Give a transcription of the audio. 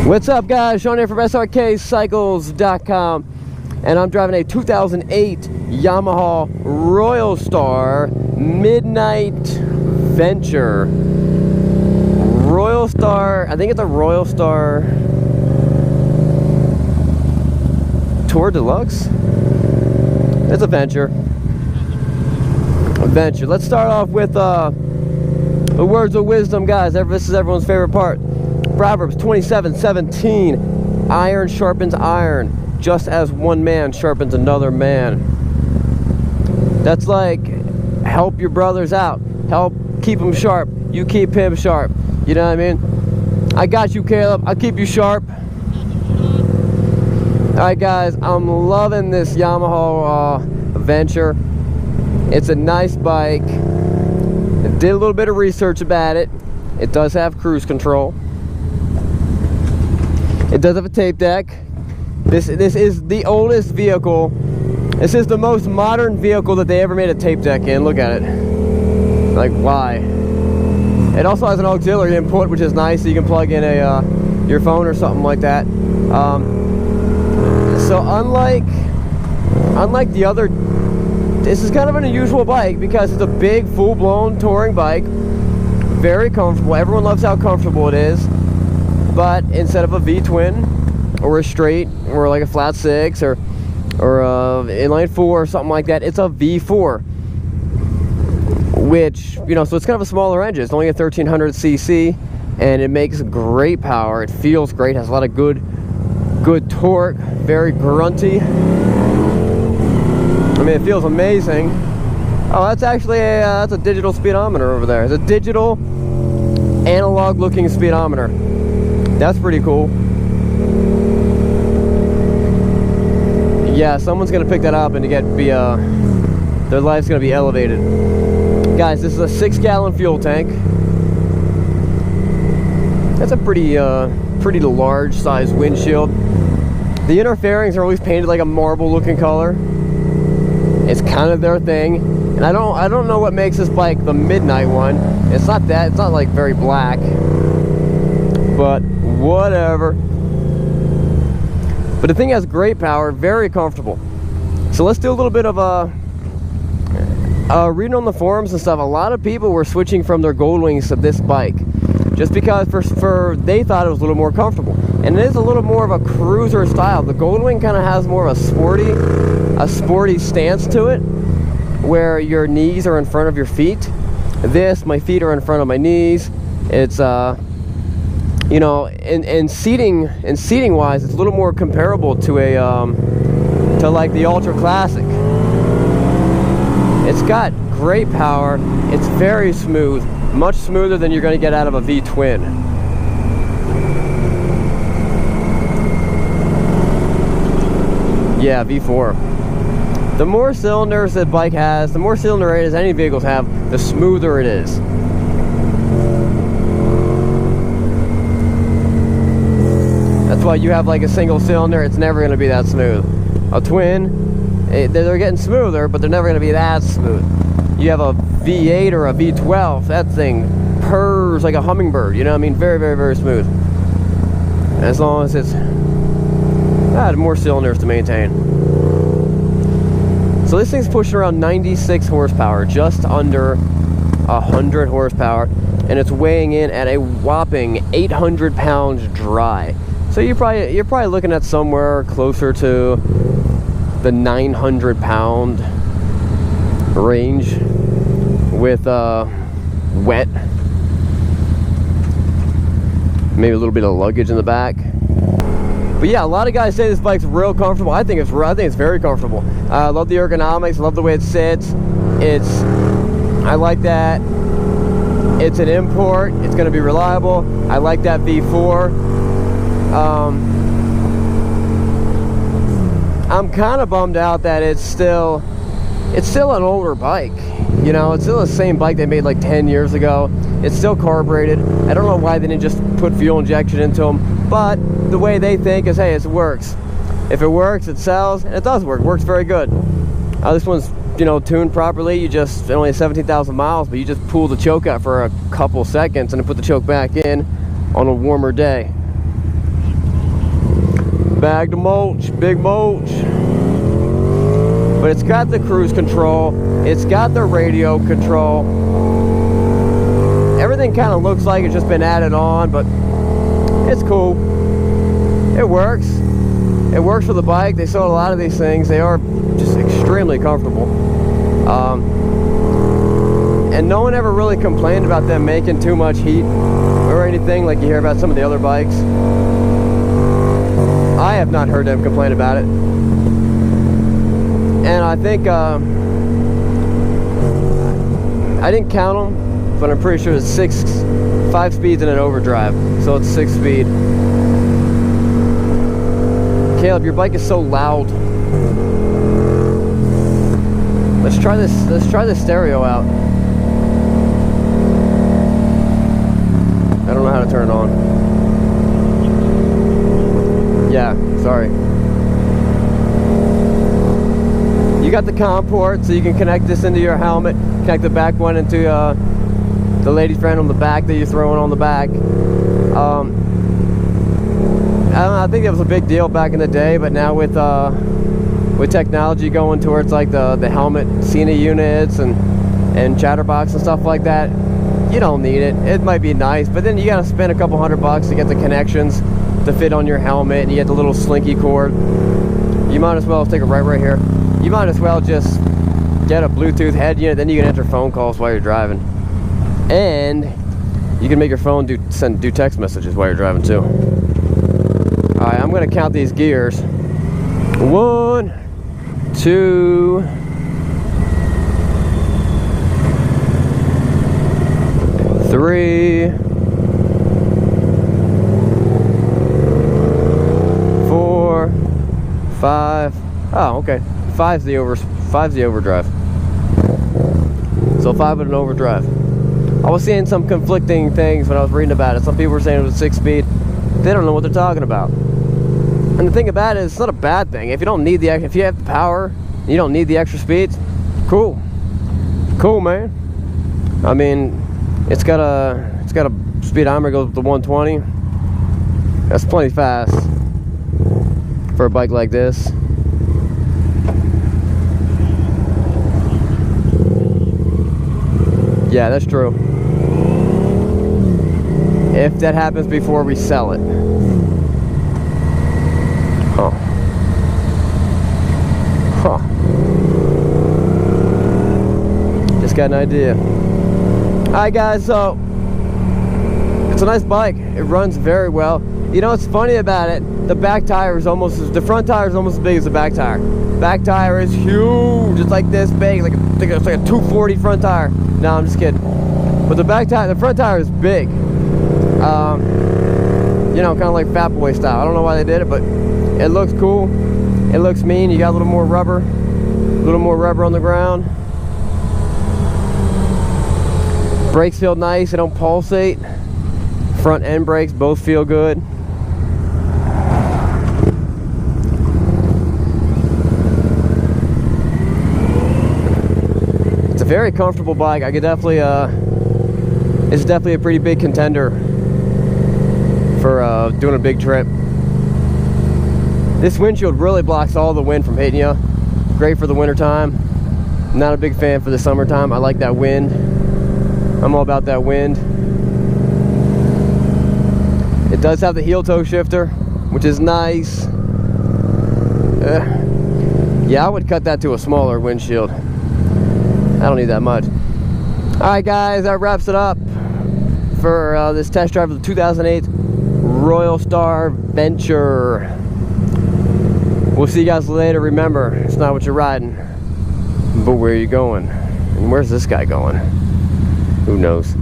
What's up, guys? Sean here from Srkcycles.com, and I'm driving a 2008 Yamaha Royal Star Midnight Venture. Royal Star, I think it's a Royal Star Tour Deluxe. It's a Venture. Let's start off with the words of wisdom, guys. This is everyone's favorite part. Proverbs 27:17. Iron sharpens iron, just as one man sharpens another man. That's like, help your brothers out. Help keep them sharp. You keep him sharp. You know what I mean? I got you, Caleb. I'll keep you sharp. Alright, guys. I'm loving this Yamaha Venture. It's a nice bike. I did a little bit of research about it. It does have cruise control. It does have a tape deck. This is the oldest vehicle. This is the most modern vehicle that they ever made a tape deck in. Look at it. Like, why? It also has an auxiliary input, which is nice. So you can plug in your phone or something like that. So unlike the other, this is kind of an unusual bike because it's a big, full-blown touring bike. Very comfortable. Everyone loves how comfortable it is. But instead of a V-twin or a straight or like a flat 6 or inline 4 or something like that, it's a V4, which, you know, so it's kind of a smaller engine. It's only a 1300 cc, and it makes great power. It feels great, has a lot of good torque, very grunty. I mean, it feels amazing. Oh, that's actually that's a digital speedometer over there. It's a digital analog looking speedometer. That's pretty cool. Yeah, someone's gonna pick that up and their life's gonna be elevated. Guys, this is a 6-gallon fuel tank. That's a pretty large size windshield. The inner fairings are always painted like a marble looking color. It's kind of their thing. And I don't know what makes this bike the midnight one. It's not like very black. But whatever. But the thing has great power, very comfortable. So let's do a little bit of reading on the forums and stuff. A lot of people were switching from their Goldwings to this bike just because they thought it was a little more comfortable, and it is a little more of a cruiser style. The Goldwing kind of has more of a sporty stance to it, where your knees are in front of your feet. My feet are in front of my knees. It's you know, and seating wise, it's a little more comparable to like the Ultra Classic. It's got great power. It's very smooth, much smoother than you're going to get out of a V-twin. Yeah, V4. The more cylinders that bike has, the more cylinder rate as any vehicles have, the smoother it is. That's why you have like a single cylinder, it's never going to be that smooth. A twin, they're getting smoother, but they're never going to be that smooth. You have a V8 or a V12, that thing purrs like a hummingbird, you know what I mean? Very, very, very smooth. As long as it's more cylinders to maintain. So this thing's pushing around 96 horsepower, just under 100 horsepower, and it's weighing in at a whopping 800 pounds dry. So you're probably looking at somewhere closer to the 900 pound range with wet, maybe a little bit of luggage in the back. But yeah, a lot of guys say this bike's real comfortable. I think it's very comfortable. I love the ergonomics. I love the way it sits. I like that it's an import. It's going to be reliable. I like that V4. I'm kind of bummed out that it's still an older bike. You know, it's still the same bike they made like 10 years ago. It's still carbureted. I don't know why they didn't just put fuel injection into them, but the way they think is, hey, it works. If it works, it sells, and it does work. It works very good. This one's, you know, tuned properly. You just only 17,000 miles, but you just pull the choke out for a couple seconds and then put the choke back in on a warmer day. Bag to mulch, big mulch. But it's got the cruise control, it's got the radio control. Everything kind of looks like it's just been added on, but it's cool. It works. It works for the bike. They sold a lot of these things. They are just extremely comfortable. And no one ever really complained about them making too much heat or anything like you hear about some of the other bikes. I have not heard them complain about it. And I think, I didn't count them, but I'm pretty sure it's 5 speeds in an overdrive. So it's 6 speed. Caleb, your bike is so loud. Let's try this stereo out. I don't know how to turn it on. Yeah, sorry. You got the COM port, so you can connect this into your helmet. Connect the back one into the lady friend on the back that you're throwing on the back. I don't know, I think that was a big deal back in the day, but now with technology going towards like the helmet Cena units and chatterbox and stuff like that, you don't need it. It might be nice, but then you gotta spend a couple $100 to get the connections to fit on your helmet, and you get the little slinky cord. You might as well take it right here. You might as well just get a Bluetooth head unit, then you can answer phone calls while you're driving, and you can make your phone do text messages while you're driving too. All right, I'm gonna count these gears. 1, 2, 3, 4, 5. Oh, okay. 5's the overdrive. So 5 with an overdrive. I was seeing some conflicting things when I was reading about it. Some people were saying it was 6 speed. They don't know what they're talking about. And the thing about it is, it's not a bad thing. If you don't need if you have the power, you don't need the extra speeds. Cool, man. I mean, it's got a speedometer goes up to 120. That's plenty fast for a bike like this. Yeah, that's true. If that happens before we sell it. Huh. Just got an idea. Alright guys, so it's a nice bike. It runs very well. You know what's funny about it? The back tire is the front tire is almost as big as the back tire. Back tire is huge. It's like this big. It's like a 240 front tire. No, I'm just kidding. But the front tire is big. You know, kind of like Fat Boy style. I don't know why they did it, but it looks cool. It looks mean. You got a little more rubber on the ground. Brakes feel nice. They don't pulsate. Front end brakes both feel good. It's a very comfortable bike. I could definitely it's definitely a pretty big contender for doing a big trip. This windshield really blocks all the wind from hitting you. Great for the winter time. Not a big fan for the summertime. I like that wind. I'm all about that wind. It does have the heel toe shifter, which is nice. Yeah, I would cut that to a smaller windshield. I don't need that much. Alright guys, that wraps it up for this test drive of the 2008 Royal Star Venture. We'll see you guys later. Remember, it's not what you're riding, but where are you going? And where's this guy going? Who knows?